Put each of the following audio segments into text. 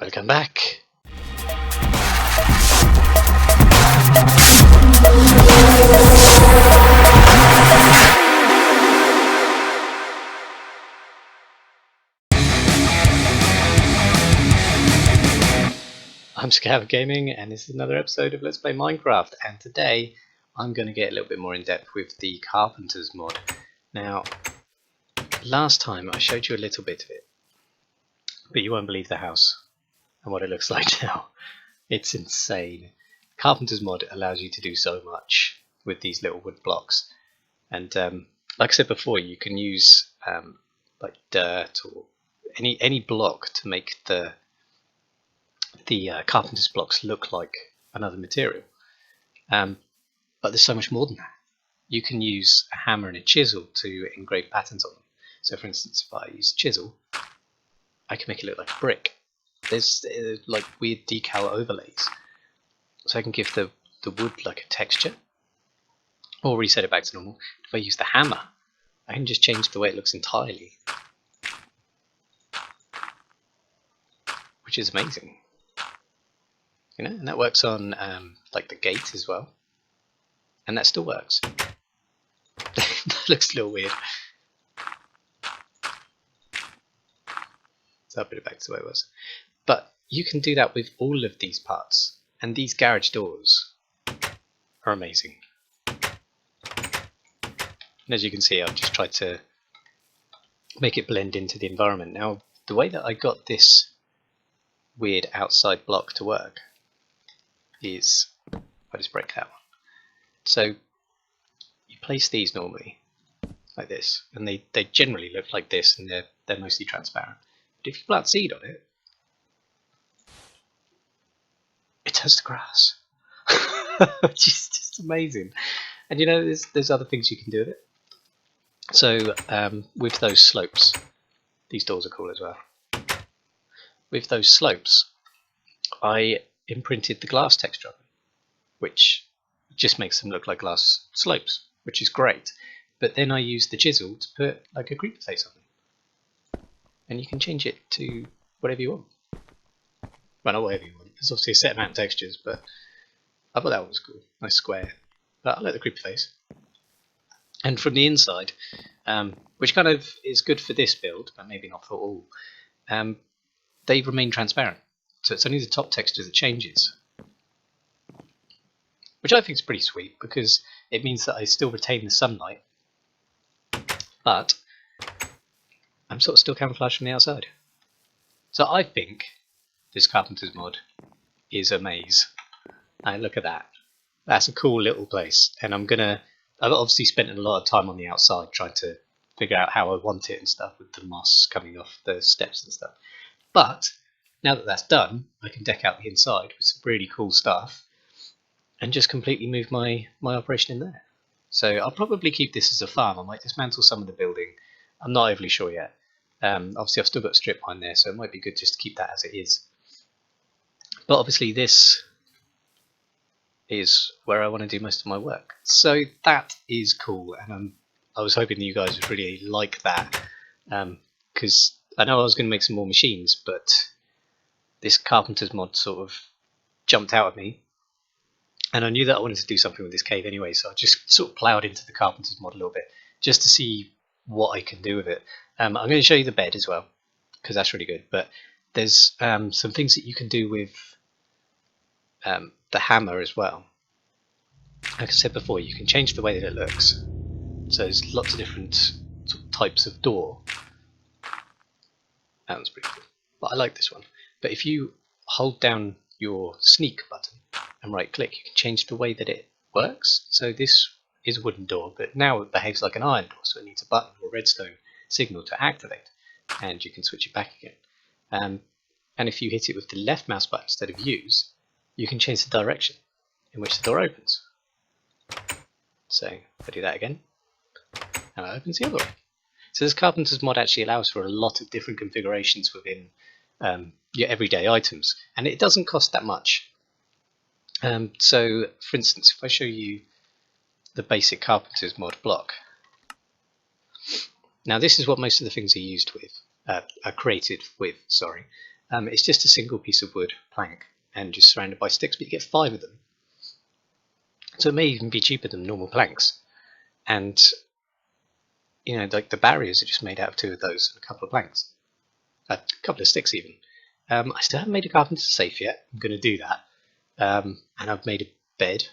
Welcome back. I'm Scabards Gaming, and this is another episode of Let's Play Minecraft. And today I'm going to get a little bit more in depth with the Carpenter's mod. Now, last time I showed you a little bit of it, but you won't believe the house and what it looks like now. It's insane. Carpenter's mod allows you to do so much with these little wood blocks, and like I said before, you can use like dirt or any block to make the carpenter's blocks look like another material. But there's so much more than that. You can use a hammer and a chisel to engrave patterns on them. So for instance, if I use a chisel, I can make it look like a brick. There's like weird decal overlays. So I can give the wood like a texture, or reset it back to normal. If I use the hammer, I can just change the way it looks entirely, which is amazing. You know, and that works on like the gate as well, and that still works. That looks a little weird. So I'll put it back to the way it was. But you can do that with all of these parts, and these garage doors are amazing. And as you can see, I've just tried to make it blend into the environment. Now, the way that I got this weird outside block to work is, I just break that one. So you place these normally like this, and they generally look like this, and they're mostly transparent. But if you plant seed on it, it turns to grass, which is just amazing. And you know, there's other things you can do with it. So with those slopes, these doors are cool as well. With those slopes, I imprinted the glass texture on them, which just makes them look like glass slopes, which is great. But then I used the chisel to put like a creeper face on them, and you can change it to whatever you want. Well, not whatever you want. There's obviously a set amount of textures, but I thought that one was cool, nice square. But I like the creeper face. And from the inside, which kind of is good for this build, but maybe not for all, they remain transparent. So it's only the top texture that changes, which I think is pretty sweet, because it means that I still retain the sunlight, but I'm sort of still camouflaged from the outside. So I think this Carpenter's mod is a maze. And look at that. That's a cool little place. And I've obviously spent a lot of time on the outside trying to figure out how I want it and stuff, with the moss coming off the steps and stuff. But now that that's done, I can deck out the inside with some really cool stuff and just completely move my operation in there. So I'll probably keep this as a farm. I might dismantle some of the building. I'm not overly sure yet. Obviously I've still got strip mine there, so it might be good just to keep that as it is. But obviously this is where I want to do most of my work. So that is cool, and I was hoping that you guys would really like that, because I know I was going to make some more machines, but this Carpenter's mod sort of jumped out at me, and I knew that I wanted to do something with this cave anyway, so I just sort of ploughed into the Carpenter's mod a little bit, just to see what I can do with it. I'm going to show you the bed as well, because that's really good, but there's some things that you can do with the hammer as well. Like I said before, you can change the way that it looks. So there's lots of different sort of types of door. That one's pretty cool, but I like this one. But if you hold down your sneak button and right click, you can change the way that it works. So this is a wooden door, but now it behaves like an iron door, so it needs a button or redstone signal to activate, and you can switch it back again. And if you hit it with the left mouse button instead of use, you can change the direction in which the door opens. So if I do that again, and it opens the other way. So this Carpenter's mod actually allows for a lot of different configurations within your everyday items, and it doesn't cost that much. So for instance, if I show you the basic Carpenter's mod block, now this is what most of the things are used with, are created with, sorry. It's just a single piece of wood plank and just surrounded by sticks, but you get 5 of them. So it may even be cheaper than normal planks. And you know, like the barriers are just made out of 2 of those and a couple of planks, a couple of sticks even. I still haven't made a carpenter's safe yet. I'm going to do that. And I've made a bed,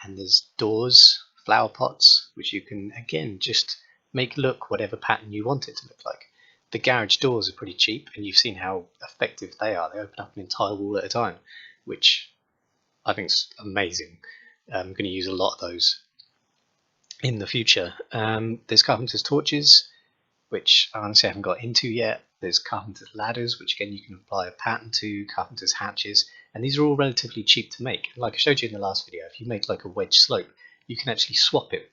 and there's doors, flower pots, which you can again just make look whatever pattern you want it to look like. The garage doors are pretty cheap, and you've seen how effective they are. They open up an entire wall at a time, which I think is amazing. I'm going to use a lot of those in the future. There's carpenter's torches, which I honestly haven't got into yet. There's carpenter's ladders, which again you can apply a pattern to, carpenter's hatches, and these are all relatively cheap to make. Like I showed you in the last video, if you make like a wedge slope, you can actually swap it.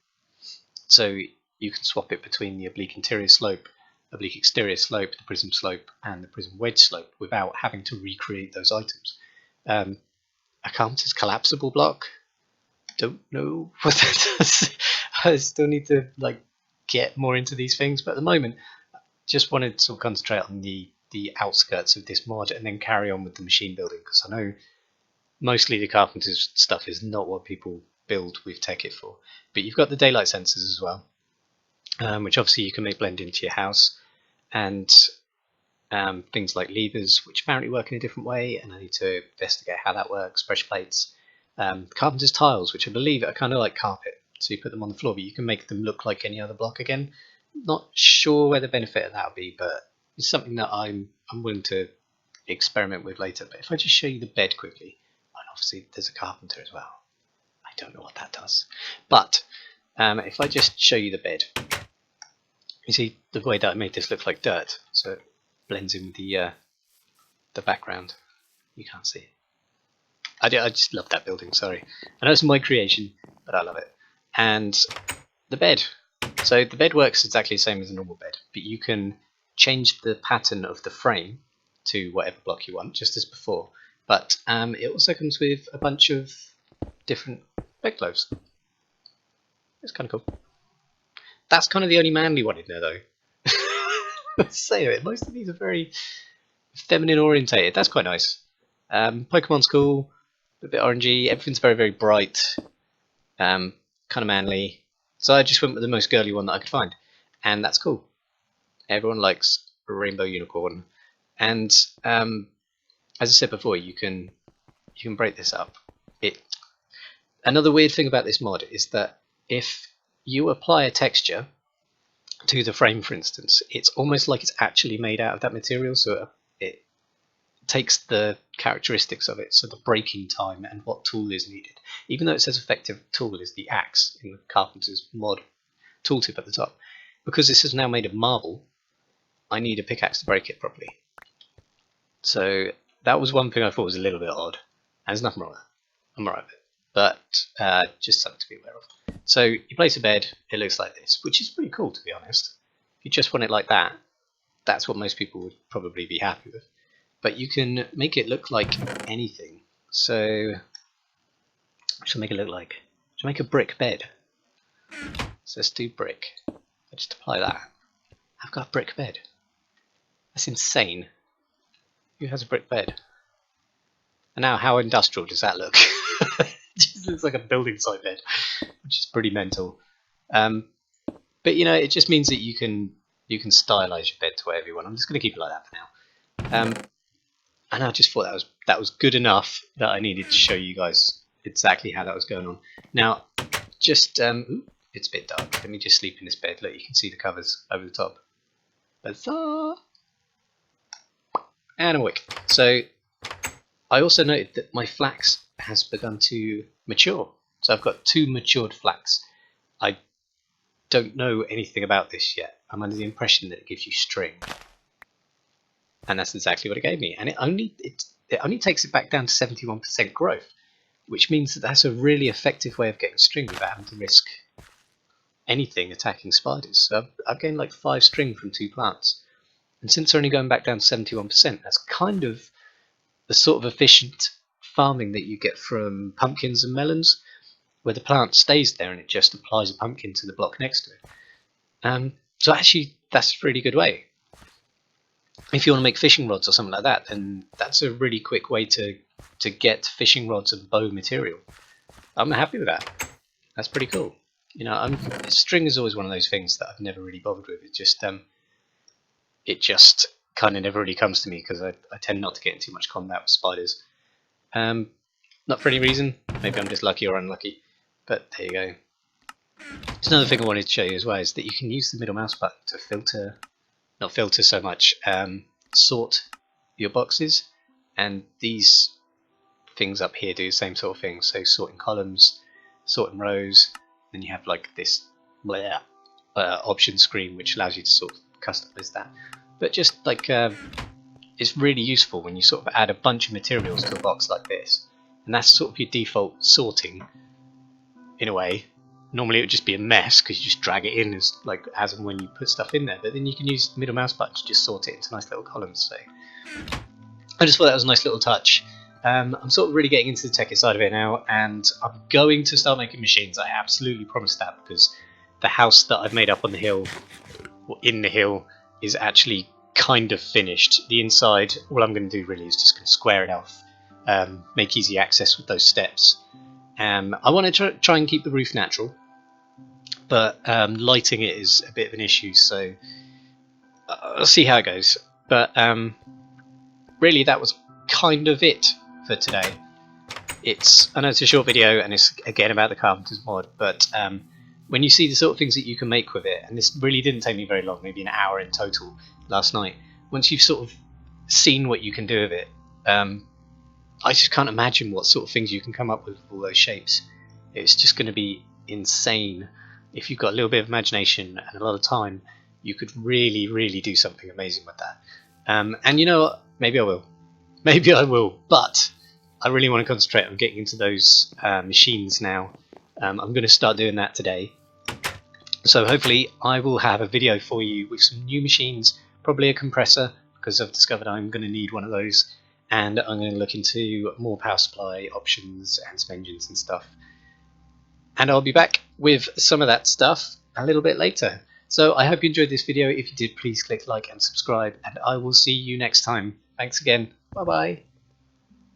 So you can swap it between the oblique interior slope, oblique exterior slope, the prism slope, and the prism wedge slope without having to recreate those items. A carpenter's collapsible block, don't know what that does. I still need to like get more into these things, but at the moment just wanted to sort of concentrate on the outskirts of this mod and then carry on with the machine building, because I know mostly the carpenter's stuff is not what people build with Tekkit for. But you've got the daylight sensors as well, which obviously you can make blend into your house, and things like levers, which apparently work in a different way, and I need to investigate how that works. Pressure plates, carpenter's tiles, which I believe are kind of like carpet, so you put them on the floor, but you can make them look like any other block again. Not sure where the benefit of that will be, but it's something that I'm willing to experiment with later. But if I just show you the bed quickly, and obviously there's a carpenter as well. I don't know what that does, but if I just show you the bed, you see the way that I made this look like dirt, so it blends in with the background. You can't see it. I just love that building. Sorry, I know it's my creation, but I love it. And the bed. So the bed works exactly the same as a normal bed, but you can change the pattern of the frame to whatever block you want, just as before. But it also comes with a bunch of different bedclothes. It's kind of cool. That's kind of the only manly one in there, though. Let's say it. Most of these are very feminine orientated. That's quite nice. Pokemon's cool, a bit orangey. Everything's very, very bright, kind of manly. So I just went with the most girly one that I could find, and that's cool. Everyone likes a rainbow unicorn, and as I said before, you can break this up. Another weird thing about this mod is that if you apply a texture to the frame, for instance, it's almost like it's actually made out of that material, so it takes the characteristics of it, so the breaking time and what tool is needed. Even though it says effective tool is the axe in the carpenter's mod tooltip at the top, because this is now made of marble, I need a pickaxe to break it properly. So that was one thing I thought was a little bit odd, and there's nothing wrong with that. I'm alright with it, but just something to be aware of. So you place a bed, it looks like this, which is pretty cool, to be honest. If you just want it like that, that's what most people would probably be happy with. But you can make it look like anything. So what should I make it look like? Should I make a brick bed? So let's do brick. I just apply that. I've got a brick bed. That's insane. Who has a brick bed? And now how industrial does that look? It just looks like a building site bed, which is pretty mental. But you know, it just means that you can stylize your bed to whatever you want. I'm just going to keep it like that for now. And I just thought that was good enough that I needed to show you guys exactly how that was going on. Now, just it's a bit dark. Let me just sleep in this bed. Look, you can see the covers over the top. Huzzah! And I'm awake. So I also noted that my flax has begun to mature. So I've got 2 matured flax. I don't know anything about this yet. I'm under the impression that it gives you string. And that's exactly what it gave me. And it only takes it back down to 71% growth, which means that that's a really effective way of getting string without having to risk anything attacking spiders. So I've gained like 5 string from 2 plants. And since they're only going back down to 71%, that's kind of the sort of efficient farming that you get from pumpkins and melons, where the plant stays there and it just applies a pumpkin to the block next to it. So actually, that's a really good way. if you want to make fishing rods or something like that, then that's a really quick way to get fishing rods and bow material. I'm happy with that. That's pretty cool. You know, string is always one of those things that I've never really bothered with. It just kind of never really comes to me because I tend not to get in too much combat with spiders. Not for any reason. Maybe I'm just lucky or unlucky. But there you go. There's another thing I wanted to show you as well, is that you can use the middle mouse button to filter, not filter so much, sort your boxes, and these things up here do the same sort of thing. So sorting columns, sorting rows, then you have like this option screen which allows you to sort of customize that. But just like it's really useful when you sort of add a bunch of materials to a box like this, and that's sort of your default sorting in a way. Normally it would just be a mess because you just drag it in as and when you put stuff in there, but then you can use the middle mouse button to just sort it into nice little columns. So I just thought that was a nice little touch. I'm sort of really getting into the techie side of it now, and I'm going to start making machines. I absolutely promised that, because the house that I've made up on the hill, or in the hill, is actually kind of finished. The inside, all I'm going to do really is just going to square it off, make easy access with those steps. I want to try and keep the roof natural, but lighting it is a bit of an issue, so I'll see how it goes. But really that was kind of it for today. I know it's a short video and it's again about the Carpenter's mod, but when you see the sort of things that you can make with it, and this really didn't take me very long, maybe an hour in total last night, once you've sort of seen what you can do with it, I just can't imagine what sort of things you can come up with all those shapes. It's just going to be insane. If you've got a little bit of imagination and a lot of time, you could really do something amazing with that. And you know what? Maybe I will, but I really want to concentrate on getting into those machines now. I'm going to start doing that today. So hopefully I will have a video for you with some new machines, probably a compressor, because I've discovered I'm going to need one of those, and I'm going to look into more power supply options and some engines and stuff. And I'll be back with some of that stuff a little bit later. So I hope you enjoyed this video. If you did, please click like and subscribe, and I will see you next time. Thanks again. Bye bye.